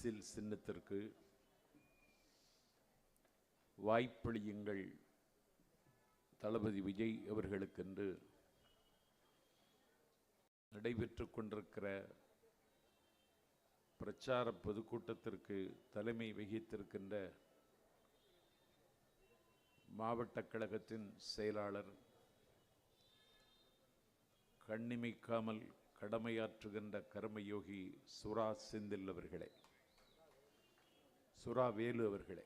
Whistle சின்னத்திற்கு வாய்ப்பளியுங்கள் தளபதி விஜய் அவர்களுக்கென்று நடைபெற்று கொண்டிருக்கிற பிரச்சார பொதுக்கூட்டத்திற்கு தலைமை வகித்திருக்கின்ற மாவட்ட கழகத்தின் செயலாளர், கண்ணிமைக்காமல் கடமையாற்றுகின்ற கர்மயோகி சுரா செந்தில் அவர்களே, சுரா வேலு அவர்களே,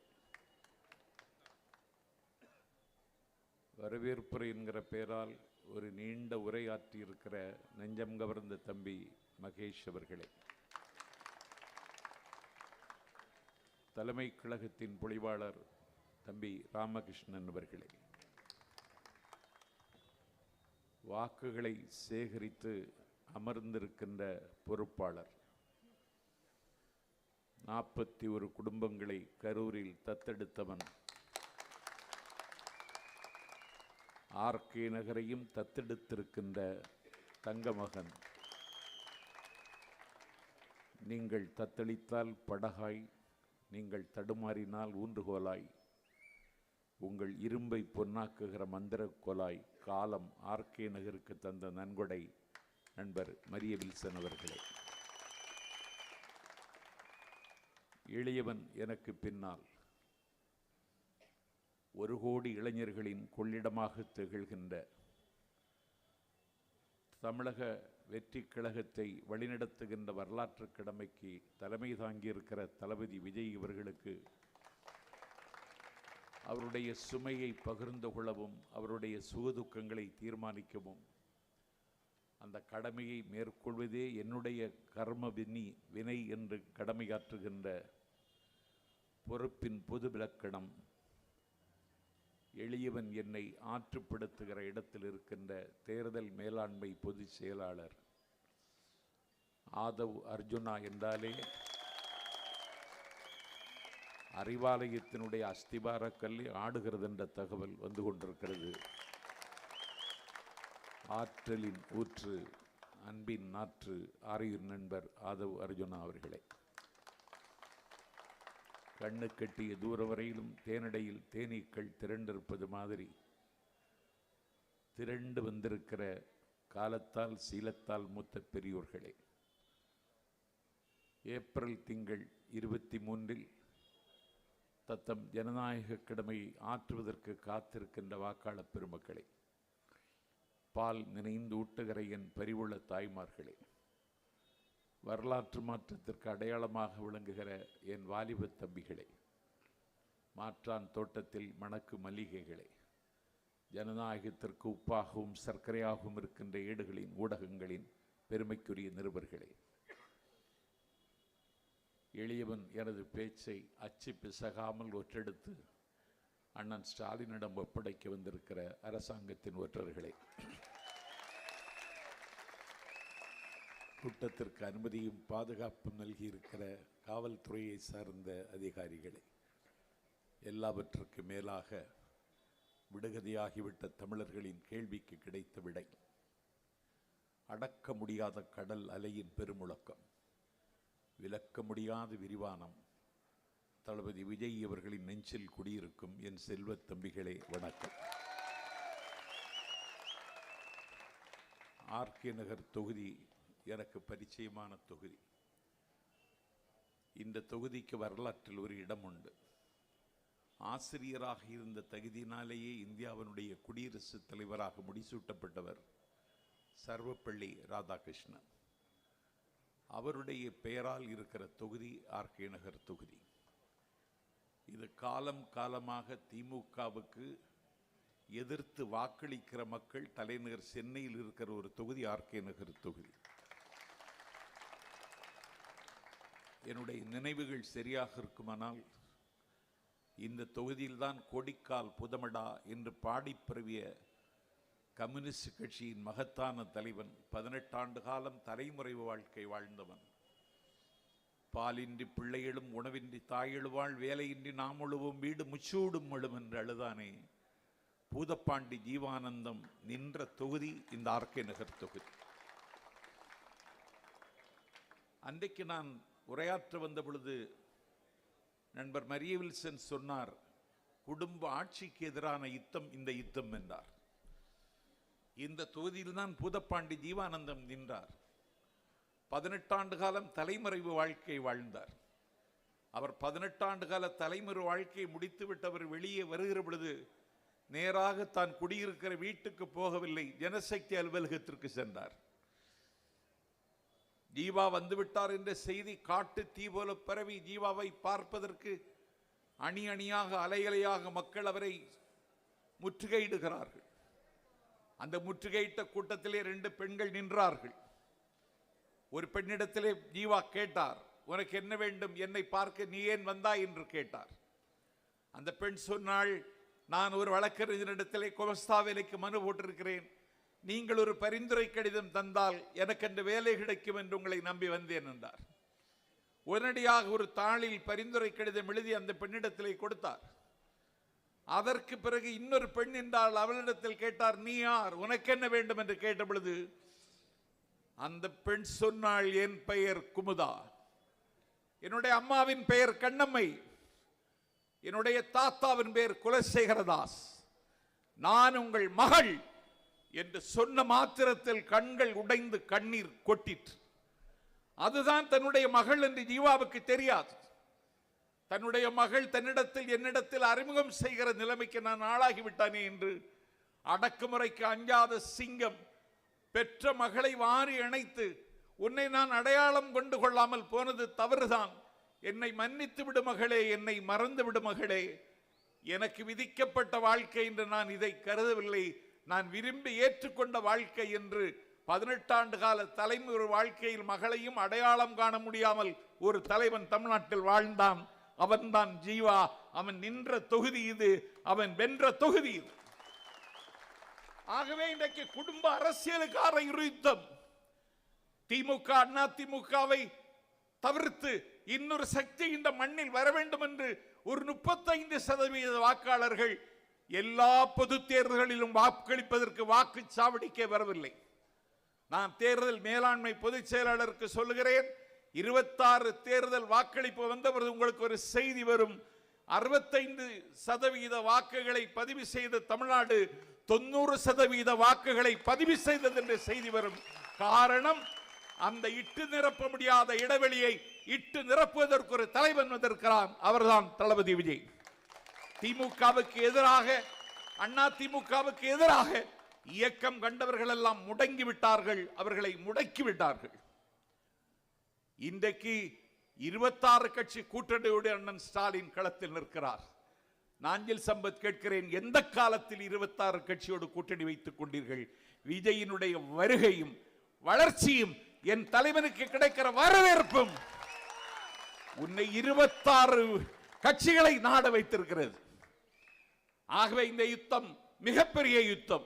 வரவேற்புரை என்கிற பெயரால் ஒரு நீண்ட உரையாற்றியிருக்கிற நெஞ்சம் கவர்ந்த தம்பி மகேஷ் அவர்களே, தலைமை கழகத்தின் பொழிவாளர் தம்பி ராமகிருஷ்ணன் அவர்களே, வாக்குகளை சேகரித்து அமர்ந்திருக்கின்ற பொறுப்பாளர், 41 குடும்பங்களை கரூரில் தத்தெடுத்தவன், ஆர்கே நகரையும் தத்தெடுத்திருக்கின்ற தங்கமகன், நீங்கள் தத்தளித்தால் படகாய், நீங்கள் தடுமாறினால் ஊன்றுகோலாய், உங்கள் இரும்பை பொன்னாக்குகிற மந்திர கோலாய் காலம் ஆர்கே நகருக்கு தந்த நன்கொடை நண்பர் மரிய வில்சன் அவர்களே, எளியவன் எனக்கு பின்னால் 1 கோடி இளைஞர்களின் கொள்ளிடமாக திகழ்கின்ற தமிழக வெற்றி கழகத்தை வழிநடத்துகின்ற வரலாற்று கடமைக்கு தலைமை தாங்கியிருக்கிற தளபதி விஜய் அவர்களுக்கு அவருடைய சுமையை பகிர்ந்து கொள்ளவும், அவருடைய சுகதுக்கங்களை தீர்மானிக்கவும், அந்த கடமையை மேற்கொள்வதே என்னுடைய கர்ம வினை என்று கடமையாற்றுகின்ற பொறுப்பின் பொது விலக்கணம், எளியவன் என்னை ஆற்றுப்படுத்துகிற இடத்தில் இருக்கின்ற தேர்தல் மேலாண்மை பொதுச் செயலாளர் ஆதவ் அர்ஜுனா என்றாலே அறிவாலயத்தினுடைய அஸ்திபார கல்லி ஆடுகிறது என்ற தகவல் வந்து கொண்டிருக்கிறது. ஆற்றலின் ஊற்று, அன்பின் நாற்று, ஆரியூர் நண்பர் ஆதவ் அர்ஜுனா அவர்களே, கண்ணு கட்டிய தூர வரையிலும் தேனடையில் தேனீக்கள் திரண்டிருப்பது மாதிரி திரண்டு வந்திருக்கிற காலத்தால் சீலத்தால் மூத்த பெரியோர்களே, ஏப்ரல் திங்கள் 23 தத்தம் ஜனநாயக கடமையை ஆற்றுவதற்கு காத்திருக்கின்ற வாக்காளர் பெருமக்களே, பால் நினைந்து ஊட்டுகிற என் பரிவுள்ள தாய்மார்களே, வரலாற்று மாற்றத்திற்கு அடையாளமாக விளங்குகிற என் வாலிப தம்பிகளே, மாற்றான் தோட்டத்தில் மணக்கு மல்லிகைகளே, ஜனநாயகத்திற்கு உப்பாகவும் சர்க்கரையாகவும் இருக்கின்ற ஏடுகளின் ஊடகங்களின் பெருமைக்குரிய நிருபர்களே, எளியவன் எனது பேச்சை அச்சு பிசகாமல் ஒற்றெடுத்து அண்ணன் ஸ்டாலினிடம் ஒப்படைக்க வந்திருக்கிற அரசாங்கத்தின் ஒற்றர்களே, கூட்டத்திற்கு அனுமதியும் பாதுகாப்பும் நல்கியிருக்கிற காவல்துறையை சார்ந்த அதிகாரிகளே, எல்லாவற்றுக்கு மேலாக விடுகதையாகிவிட்ட தமிழர்களின் கேள்விக்கு கிடைத்த விடை, அடக்க முடியாத கடல் அலையின் பெருமுழக்கம், விளக்க முடியாத விரிவானம், தளபதி விஜய் அவர்களின் நெஞ்சில் குடியிருக்கும் என் செல்வ தம்பிகளே வணக்கம். ஆர்கே நகர் தொகுதி எனக்கு பரிச்சயமான தொகுதி. இந்த தொகுதிக்கு வரலாற்றில் ஒரு இடம் உண்டு. ஆசிரியராக இருந்த தகுதியினாலேயே இந்தியாவினுடைய குடியரசுத் தலைவராக முடிசூட்டப்பட்டவர் சர்வப்பள்ளி ராதாகிருஷ்ணன். அவருடைய பெயரால் இருக்கிற தொகுதி ஆர்கே நகர் தொகுதி. இது காலம் காலமாக திமுகவுக்கு எதிர்த்து வாக்களிக்கிற மக்கள் தலைநகர் சென்னையில் இருக்கிற ஒரு தொகுதி ஆர்கே நகர் தொகுதி. என்னுடைய நினைவுகள் சரியாக இருக்குமானால் இந்த தொகுதியில்தான் கொடிக்கால் புதமடா என்று பாடிப்பரவிய கம்யூனிஸ்ட் கட்சியின் மகத்தான தலைவன், 18 ஆண்டு காலம் தலைமுறை வாழ்க்கை வாழ்ந்தவன், பாலின்றி பிள்ளைகளும் உணவின்றி தாயெழுவாள், வேலையின்றி நாம் உழுவும் வீடு முச்சூடும் எழும் என்று அழுதானே பூதப்பாண்டி ஜீவானந்தம் நின்ற தொகுதி இந்த ஆர்கே நகர் தொகுதி. அன்றைக்கு நான் உரையாற்ற வந்த பொழுது நண்பர் மரிய வில்சன் சொன்னார், குடும்ப ஆட்சிக்கு எதிரான யுத்தம் இந்த யுத்தம் என்றார். இந்த தொகுதியில் தான் பூதப்பாண்டி ஜீவானந்தம் நின்றார். 18 ஆண்டு காலம் தலைமறைவு வாழ்க்கை வாழ்ந்தார். அவர் 18 ஆண்டு கால தலைமறைவு வாழ்க்கையை முடித்துவிட்டு வெளியே வருகிற பொழுது நேராக தான் குடியிருக்கிற வீட்டுக்கு போகவில்லை, ஜனசக்தி அலுவலகத்திற்கு சென்றார். ஜீவா வந்துவிட்டார் என்ற செய்தி காட்டு தீ போல பரவி ஜீவாவை பார்ப்பதற்கு அணி அணியாக அலையலையாக மக்கள் அவரை முற்றுகையிடுகிறார்கள். அந்த முற்றுகையிட்ட கூட்டத்திலே 2 பெண்கள் நின்றார்கள். ஒரு பெண்ணிடத்திலே ஜீவா கேட்டார், உனக்கு என்ன வேண்டும், என்னை பார்க்க நீ ஏன் வந்தாய் என்று கேட்டார். அந்த பெண் சொன்னாள், நான் ஒரு வழக்கறிஞரிடத்திலே குமஸ்தா வேலைக்கு மனு போட்டிருக்கிறேன், நீங்கள் ஒரு பரிந்துரை கடிதம் தந்தால் எனக்கு அந்த வேலை கிடைக்கும் என்று உங்களை நம்பி வந்தேன் என்றார். உடனடியாக ஒரு தாளில் பரிந்துரை கடிதம் எழுதி அந்த பெண்ணிடத்திலே கொடுத்தார். அதற்கு பிறகு இன்னொரு பெண் என்றால் அவளிடத்தில் கேட்டார், நீ யார், உனக்கு என்ன வேண்டும் என்று கேட்ட பொழுது அந்த பெண் சொன்னாள், என் பெயர் குமுதா, என்னுடைய அம்மாவின் பெயர் கண்ணம்மை, என்னுடைய தாத்தாவின் பெயர் குலசேகரதாஸ், நான் உங்கள் மகள் என்று சொன்ன மாத்திரத்தில் கண்கள் உடைந்து கண்ணீர் கொட்டிற்று. அதுதான் தன்னுடைய மகள் என்று ஜீவாவுக்கு தெரியாது. தன்னுடைய மகள் தன்னிடத்தில் என்னிடத்தில் அறிமுகம் செய்கிற நிலைமைக்கு நான் ஆளாகிவிட்டானே என்று அடக்குமுறைக்கு அஞ்சாத சிங்கம் பெற்ற மகளை வாரி அணைத்து, உன்னை நான் அடையாளம் கொண்டு கொள்ளாமல் போனது தவறுதான், என்னை மன்னித்து விடு மகளே, என்னை மறந்து விடு மகளே, எனக்கு விதிக்கப்பட்ட வாழ்க்கை என்று நான் இதை கருதவில்லை, நான் விரும்பி ஏற்றுக்கொண்ட வாழ்க்கை என்று 18 ஆண்டு கால தலைமுறை வாழ்க்கையில் மகளையும் அடையாளம் காண முடியாமல் ஒரு தலைவன் தமிழ்நாட்டில் வாழ்ந்தான். அவன்தான் ஜீவா. அவன் நின்ற தொகுதி இது, அவன் வென்ற தொகுதி இது. ஆகவே இன்றைக்கு குடும்ப அரசியலுக்கான யுத்தம். திமுக அண்ணா திமுகவை தவிர்த்து இன்னொரு சக்தி இந்த மண்ணில் வர வேண்டும் என்று ஒரு 35% வாக்காளர்கள் எல்லா பொது தேர்தல்களிலும் வாக்களிப்பதற்கு வாக்குச்சாவடிக்கே வரவில்லை. நான் தேர்தல் மேலாண்மை பொதுச் செயலாளருக்கு சொல்லுகிறேன், 26 தேர்தல் வாக்களிப்பு வந்தபோது உங்களுக்கு ஒரு செய்தி வரும். 65% வாக்குகளை பதிவு செய்த தமிழ்நாடு 90% வாக்குகளை பதிவு செய்தது என்ற செய்தி வரும். காரணம், அந்த இட்டு நிரப்ப முடியாத இடைவெளியை இட்டு நிரப்புவதற்கு ஒரு தலைவன் வந்திருக்கிறான், அவர்தான் தளபதி விஜய். திமுகவுக்கு எதிராக, அண்ணா திமுகவுக்கு எதிராக இயக்கம் கண்டவர்கள் எல்லாம் முடங்கி விட்டார்கள், அவர்களை முடக்கி விட்டார்கள். இன்றைக்கு 26 கட்சி கூட்டணியோடு அண்ணன் ஸ்டாலின் களத்தில் நிற்கிறார். நாஞ்சில் சம்பத் கேட்கிறேன், எந்த காலத்தில் 26 கட்சியோடு கூட்டணி வைத்துக் கொண்டீர்கள்? விஜயினுடைய வருகையும் வளர்ச்சியும் என் தலைவனுக்கு கிடைக்கிற வரவேற்பும் உன்னை 26 கட்சிகளை நாட வைத்திருக்கிறது. ஆகவே இந்த யுத்தம் மிகப்பெரிய யுத்தம்.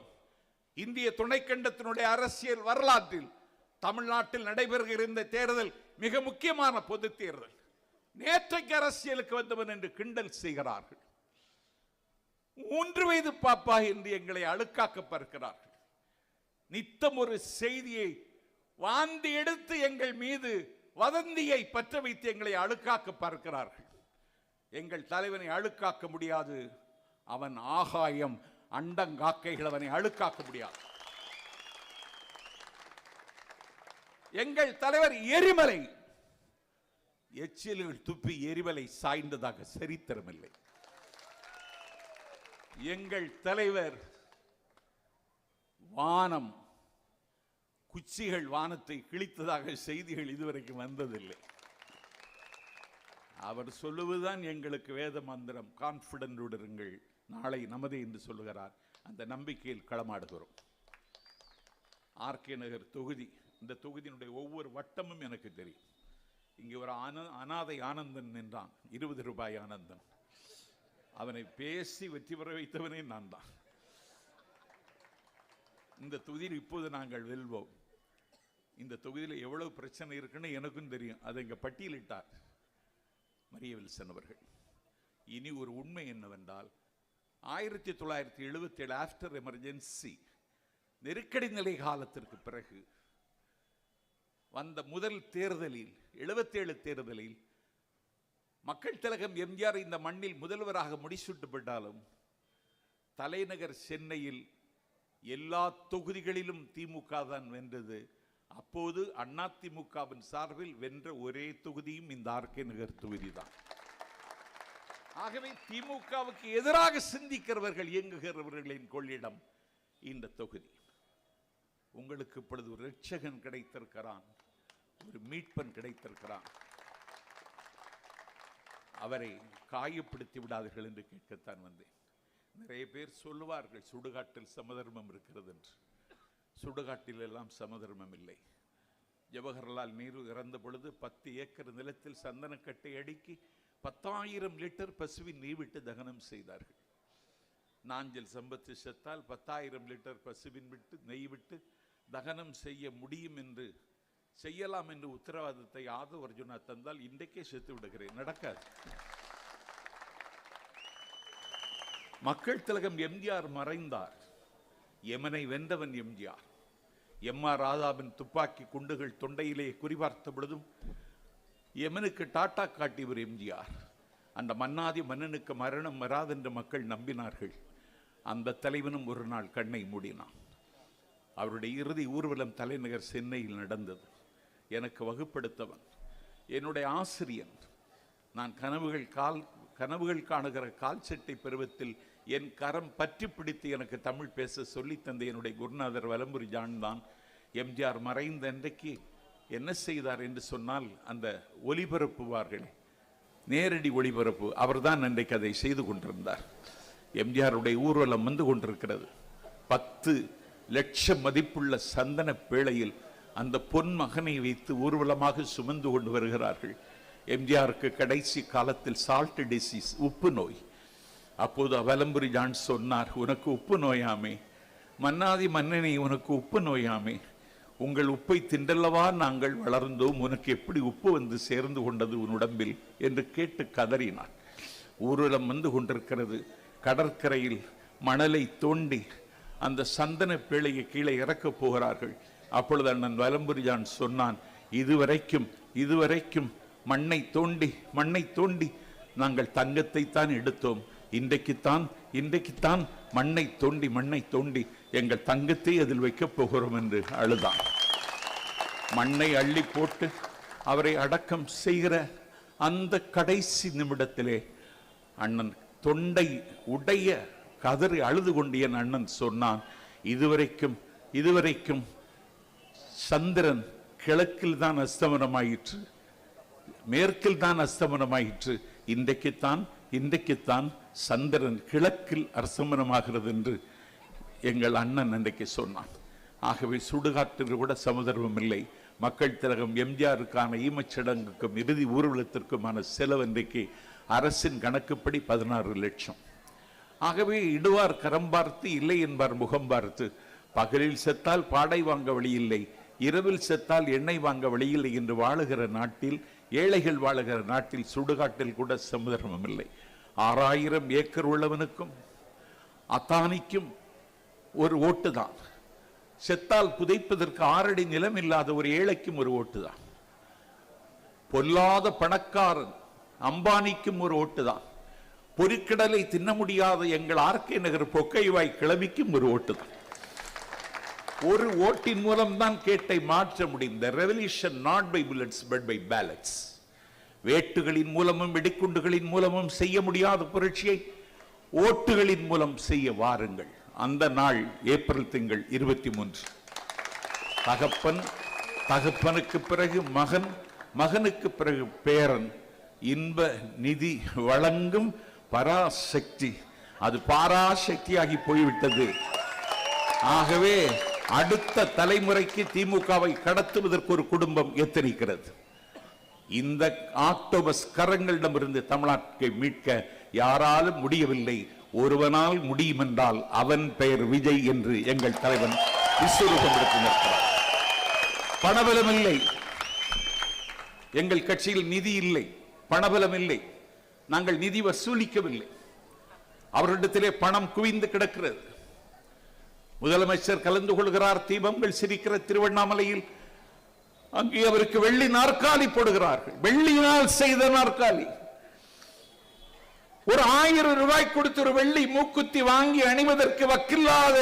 இந்திய துணைக்கண்டத்தினுடைய அரசியல் வரலாற்றில் தமிழ்நாட்டில் நடைபெறுகிற இந்த தேர்தல் மிக முக்கியமான பொது தேர்தல். நேற்றைக்கு அரசியலுக்கு வந்தவன் என்று கிண்டல் செய்கிறார்கள். 3 வயது பாப்பா என்று எங்களை அழுக்காக்க பார்க்கிறார்கள். நித்தம் ஒரு செய்தியை வாந்தி எடுத்து எங்கள் மீது வதந்தியை பற்ற வைத்து எங்களை அழுக்காக்க பார்க்கிறார்கள். எங்கள் தலைவனை அழுக்காக்க முடியாது. அவன் ஆகாயம், அண்டங்காக்கைகள் அவனை அழுக்காக்க முடியாது. எங்கள் தலைவர் எரிமலை, எச்சில்கள் துப்பி எரிமலை சாய்ந்ததாக சரித்திரமில்லை. எங்கள் தலைவர் வானம், குச்சிகள் வானத்தை கிழித்ததாக செய்திகள் இதுவரைக்கும் வந்ததில்லை. அவர் சொல்லுவதுதான் எங்களுக்கு வேத மந்திரம். கான்பிடன்ட் இருங்கள், நாளை நமதே என்று சொல்லுகிறார். அந்த நம்பிக்கையில் களமாடுகிறோம். ஆர்கே நகர் தொகுதி, இந்த தொகுதியினுடைய ஒவ்வொரு வட்டமும் எனக்கு தெரியும். இங்கே ஒரு அனாதை ஆனந்தன் நின்றான், 20 ரூபாய் ஆனந்தன். அவனை பேசி வெற்றி பெற வைத்தவனே நான் தான். இந்த தொகுதியில் இப்போது நாங்கள் வெல்வோம். இந்த தொகுதியில் எவ்வளவு பிரச்சனை இருக்குன்னு எனக்கும் தெரியும். அதை இங்கே பட்டியலிட்டார் மரிய வில்சன் அவர்கள். இனி ஒரு உண்மை என்னவென்றால், 1977 ஆஃப்டர் எமர்ஜென்சி, நெருக்கடி நிலை காலத்திற்கு பிறகு வந்த முதல் தேர்தலில் 77 தேர்தலில் மக்கள் திலகம் எம்ஜிஆர் இந்த மண்ணில் முதல்வராக முடிசூட்டப்பட்டாலும் தலைநகர் சென்னையில் எல்லா தொகுதிகளிலும் திமுக தான் வென்றது. அப்போது அதிமுகவின் சார்பில் வென்ற ஒரே தொகுதியும் இந்த ஆர்கே நகர் தொகுதி தான். ஆகவே திமுகவுக்கு எதிராக சிந்திக்கிறவர்கள், இயங்குகிறவர்களின் கொள்ளிடம் இந்த தொகுதி. உங்களுக்கு இப்பொழுது ஒரு ரட்சகன் கிடைத்திருக்கிறான், ஒரு மீட்பன் கிடைத்திருக்கிறான். அவரை காயப்படுத்தி விடாதீர்கள் என்று கேட்கத்தான் வந்தேன். நிறைய பேர் சொல்லுவார்கள் சுடுகாட்டில் சமதர்மம் இருக்கிறது என்று. சுடுகாட்டில் எல்லாம் சமதர்மம் இல்லை. ஜவஹர்லால் நேரு இறந்த பொழுது 10 ஏக்கர் நிலத்தில் சந்தனக்கட்டை அடுக்கி 10,000 லிட்டர் பசுவின் நெய் விட்டு தகனம் செய்தார்கள். நாஞ்சல் சம்பத்து செத்தால் 10,000 லிட்டர் பசுவின் விட்டு நெய் விட்டு தகனம் செய்ய முடியும் என்று, செய்யலாம் என்று உத்தரவாதத்தை ஆதவ அர்ஜுனா தந்தால் இன்றைக்கே செத்து விடுகிறேன். நடக்காது. மக்கள் திலகம் எம்ஜிஆர் மறைந்தார். யமனை வென்றவன் எம்ஜிஆர். எம்.ஆர். ராதாவின் துப்பாக்கி குண்டுகள் தொண்டையிலே குறிபார்த்த பொழுதும் யமனுக்கு டாட்டா காட்டியவர் எம்ஜிஆர். அந்த மன்னாதி மன்னனுக்கு மரணம் வராதென்று மக்கள் நம்பினார்கள். அந்த தலைவனும் ஒரு நாள் கண்ணை மூடினான். அவருடைய இறுதி ஊர்வலம் தலைநகர் சென்னையில் நடந்தது. எனக்கு வகுப்படுத்தவன், என்னுடைய ஆசிரியன். நான் கனவுகள் காணுகிற கால் சட்டை பருவத்தில் என் கரம் பற்றி பிடித்து எனக்கு தமிழ் பேச சொல்லி தந்த என்னுடைய குருநாதர் வலம்புரி ஜான் தான் எம்ஜிஆர் மறைந்த அன்றைக்கு என்ன செய்தார் என்று சொன்னால், அந்த ஒலிபரப்புவார்கள், நேரடி ஒளிபரப்பு, அவர்தான் அன்றைக்கு அதை செய்து கொண்டிருந்தார். எம்ஜிஆருடைய ஊர்வலம் வந்து கொண்டிருக்கிறது. 10 லட்சம் மதிப்புள்ள சந்தன பேழையில் அந்த பொன் மகனை வைத்து ஊர்வலமாக சுமந்து கொண்டு வருகிறார்கள். எம்ஜிஆருக்கு கடைசி காலத்தில் சால்ட் டிசீஸ், உப்பு நோய். அப்போது வலம்புரி ஜான் சொன்னார், உனக்கு உப்பு நோயாமே, மன்னாதி மன்னனே உனக்கு உப்பு நோயாமே, உங்கள் உப்பை திண்டல்லவா நாங்கள் வளர்ந்தோம், உனக்கு எப்படி உப்பு வந்து சேர்ந்து கொண்டது உன் உடம்பில் என்று கேட்டு கதறினார். ஊர்வலம் வந்து கொண்டிருக்கிறது. கடற்கரையில் மணலை தோண்டி அந்த சந்தன பேழையை கீழே இறக்கப் போகிறார்கள். அப்பொழுது அண்ணன் வலம்புரி ஜான் சொன்னான், இதுவரைக்கும் மண்ணை தோண்டி நாங்கள் தங்கத்தை தான் எடுத்தோம், இன்றைக்குத்தான் மண்ணை தோண்டி எங்கள் தங்கத்தை அதில் வைக்கப் போகிறோம் என்று அழுதான். மண்ணை அள்ளி போட்டு அவரை அடக்கம் செய்கிற அந்த கடைசி நிமிடத்திலே அண்ணன் தொண்டை உடைய கதறி அழுது கொண்டு என் அண்ணன் சொன்னான், இதுவரைக்கும் சந்திரன் கிழக்கில் தான் அஸ்தமனமாயிற்று, மேற்கில் தான் அஸ்தமனமாயிற்று, இன்றைக்குத்தான் சந்திரன் கிழக்கில் அஸ்தமனமாகிறது என்று எங்கள் அண்ணன் அன்றைக்கு சொன்னான். ஆகவே சுடுகாட்டில் கூட சமதர்மம் இல்லை. மக்கள் திலகம் எம்ஜிஆருக்கான ஈமச்சடங்குக்கும் இறுதி ஊர்வலத்திற்குமான செலவு இன்றைக்கு அரசின் கணக்குப்படி 16 லட்சம். ஆகவே இடுவார் கரம் பார்த்து, இல்லை என்பார் முகம் பார்த்து. பகலில் செத்தால் பாடை வாங்க வழியில்லை, இரவில் செத்தால் எண்ணெய் வாங்க வழியில்லை என்று வாழுகிற நாட்டில், ஏழைகள் வாழுகிற நாட்டில் சுடுகாட்டில் கூட சமதர்மம் இல்லை. 6000 ஏக்கர் உள்ளவனுக்கும் அத்தானிக்கும் ஒரு ஓட்டு தான். செத்தால் புதைப்பதற்கு 6 அடி நிலம் இல்லாத ஒரு ஏழைக்கும் ஒரு ஓட்டு தான். பொல்லாத பணக்காரன் அம்பானிக்கும் ஒரு ஓட்டு தான். பொறிக்கடலை தின்ன முடியாத எங்கள் ஆர்கே நகர் பொக்கைவாய் கிளவிக்கும் ஒரு ஓட்டு தான். ஒரு ஓட்டின் மூலம் தான் கேட்டை மாற்ற முடியும். The revolution not by bullets but by ballots. வேட்டுகளின் மூலமும் வெடிக்குண்டுகளின் மூலமும் செய்ய முடியாத புரட்சியை ஓட்டுகளின் மூலம் செய்ய வாருங்கள். அந்த நாள் ஏப்ரல் திங்கள் 23. தகப்பனுக்கு பிறகு மகன், மகனுக்கு பிறகு பேரன், இன்ப நிதி வழங்கும் பராசக்தி, அது பாராசக்தியாகி போய்விட்டது. ஆகவே அடுத்த தலைமுறைக்கு திமுகவை கடத்துவதற்கு ஒரு குடும்பம் எத்தனிக்கிறது. இந்த ஆக்டோபஸ் கரங்களிடமிருந்து தமிழ்நாட்டை மீட்க யாராலும் முடியவில்லை. ஒருவனால் முடியும் என்றால் அவன் பெயர் விஜய் என்று எங்கள் தலைவன் விஸ்வரூபம் எடுத்து நிற்கிறார். பணபலம் இல்லை, எங்கள் கட்சியில் நிதி இல்லை, பணபலம் இல்லை, நாங்கள் நிதி வசூலிக்கவில்லை. அவரிடத்திலே பணம் குவிந்து கிடக்கிறது. முதலமைச்சர் கலந்து கொள்கிறார், தீபங்கள் சிரிக்கிற திருவண்ணாமலையில் அங்கே அவருக்கு வெள்ளி நாற்காலி போடுகிறார்கள். வெள்ளியினால் செய்த நாற்காலி. ஒரு 1000 ரூபாய் கொடுத்து ஒரு வெள்ளி மூக்குத்தி வாங்கி அணிவதற்கு வக்கில்லாத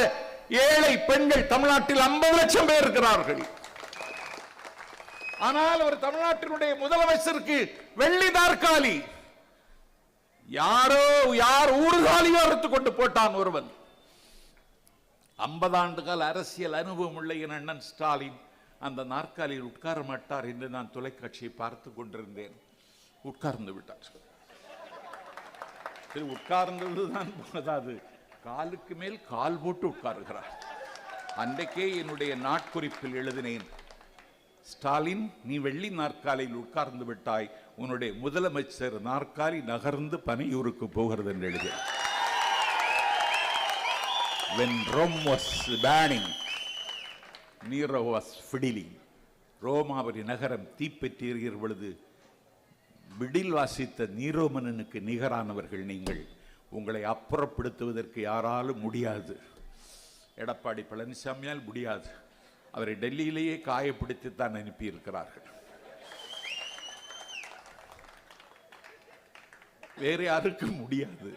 ஏழை பெண்கள் தமிழ்நாட்டில் 50 லட்சம் பேர் இருக்கிறார்கள். ஆனால் அவர் தமிழ்நாட்டினுடைய முதலமைச்சருக்கு வெள்ளி நாற்காலி. யார் ஊர்காலியோ அறுத்து கொண்டு போட்டான் ஒருவன். 50 ஆண்டு கால அரசியல் அனுபவம் உள்ள என் அண்ணன் ஸ்டாலின் அந்த நாற்காலியில் உட்கார மாட்டார் என்று நான் தொலைக்காட்சியை பார்த்து கொண்டிருந்தேன். உட்கார்ந்து விட்டார். உட்கார்ந்ததுதான் போதாது, காலுக்கு மேல் கால் போட்டு உட்காருகிறார். அன்றைக்கே என்னுடைய நாட்குறிப்பில் எழுதினேன், ஸ்டாலின் நீ வெள்ளி நாற்காலியில் உட்கார்ந்து விட்டாய், உன்னுடைய முதலமைச்சர் நாற்காலி நகர்ந்து பனையூருக்கு போகிறது என்று எழுதினேன். When Rome was burning, Nero was fiddling. ரோமாவரி நகரம் தீப்பற்றி எரிகிற பொழுது விடில் வாசித்த நீரோ மன்னனுக்கு நிகரானவர்கள் நீங்கள். உங்களை அப்புறப்படுத்துவதற்கு யாராலும் முடியாது. எடப்பாடி பழனிசாமியால் முடியாது. அவரை டெல்லியிலேயே காயப்படுத்தி தான் அனுப்பியிருக்கிறார்கள். வேறு யாருக்கும் முடியாது.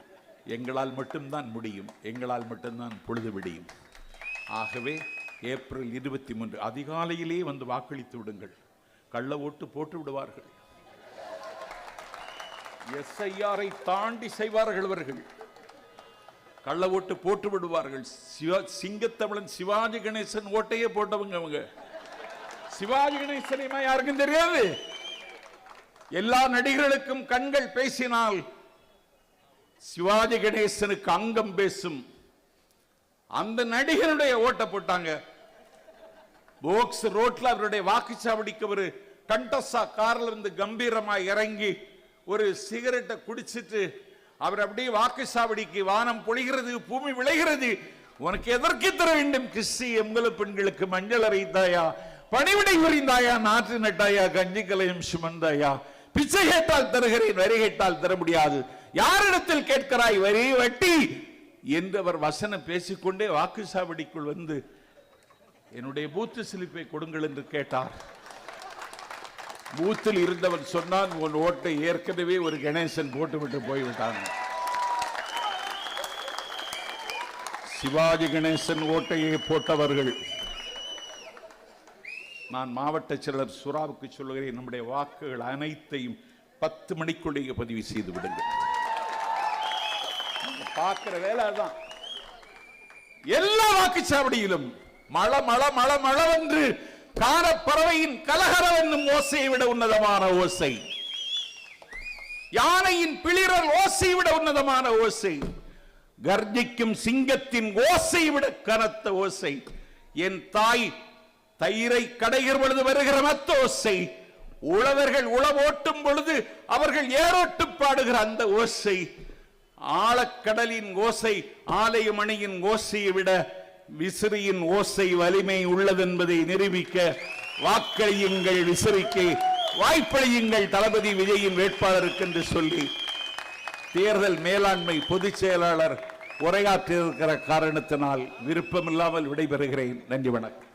எங்களால் மட்டும்தான் முடியும். எங்களால் மட்டும்தான் பொழுது விடியும். ஆகவே ஏப்ரல் 23 அதிகாலையிலே வந்து வாக்களித்து விடுங்கள். கள்ள ஓட்டு போட்டு விடுவார்கள். எஸ்ஐஆரை தாண்டி செய்வார்கள் அவர்கள். கள்ள ஓட்டு போட்டு விடுவார்கள். சிங்கத்தமிழன் சிவாஜி கணேசன் ஓட்டையே போட்டவங்க அவங்க. சிவாஜி கணேசனையுமா யாருக்கும் தெரியாது. எல்லா நடிகர்களுக்கும் கண்கள் பேசினால் சிவாஜி கணேசனுக்கு அங்கம் பேசும். அந்த நடிகருடைய ஓட்ட போட்டாங்க. போக்ஸ் ரோட்ல அவருடைய வாக்குச்சாவடிக்கு ஒரு கண்டோசா கார்ல இருந்து கம்பீரமா இறங்கி ஒரு சிகரெட்டை குடிச்சிட்டு அவர் அப்படியே வாக்குச்சாவடிக்கு, வானம் பொழிகிறது, பூமி விளைகிறது, உனக்கு எதற்கு தர வேண்டும் கிறிஸ்தி எம்கல பெண்களுக்கு மஞ்சள் அரைத்தாயா, பணிவிடை புரிந்தாயா, நாற்று நட்டாயா, கஞ்சி கலையும் சுமந்தாயா, பிச்சை கேட்டால் தருகிறேன், வரி கேட்டால் தர முடியாது, யாரிடத்தில் கேட்கிறாய் வரி வட்டி என்று அவர் வசனம் பேசிக்கொண்டே வாக்குச்சாவடிக்குள் வந்து என்னுடைய பூத்து சிலிப்பை கொடுங்கள் என்று கேட்டார். பூத்தில் இருந்தவன் சொன்னான், உன் ஓட்டை ஏற்கனவே ஒரு கணேசன் போட்டுவிட்டு போய்விட்டான். சிவாஜி கணேசன் ஓட்டையை போட்டவர்கள். நான் மாவட்ட செயலர் சுறாவுக்கு சொல்லுகிறேன், நம்முடைய வாக்குகள் அனைத்தையும் 10 மணிக்குள்ளேயே பதிவு செய்து விடுங்கள். பார்க்கிற வேலை தான். எல்லா வாக்குச்சாவடியிலும் மழை மழை மழை மழை என்று காரப்பறவையின் கலகரம் என்னும் ஓசையை விட உன்னதமான ஓசை, யானையின் பிளிரல் ஓசையை விட உன்னதமான ஓசை, கர்ஜிக்கும் சிங்கத்தின் ஓசையை விட கனத்த ஓசை, என் தாய் தயிரை கடைகிற பொழுது வருகிற மத்த ஓசை, உழவர்கள் உழவோட்டும் பொழுது அவர்கள் ஏரோட்டு பாடுகிற அந்த ஓசை, ஆழக்கடலின் ஓசை ஆலயமணியின் ஓசையை விட விசிறியின் ஓசை வலிமை உள்ளது என்பதை நிரூபிக்க வாக்களியுங்கள் விசிறிக்கு, வாய்ப்பளியுங்கள் தளபதி விஜயின் வேட்பாளருக்கு என்று சொல்லி தேர்தல் மேலாண்மை பொதுச் செயலாளர் உரையாற்றியிருக்கிற காரணத்தினால் விருப்பமில்லாமல் விடைபெறுகிறேன். நன்றி, வணக்கம்.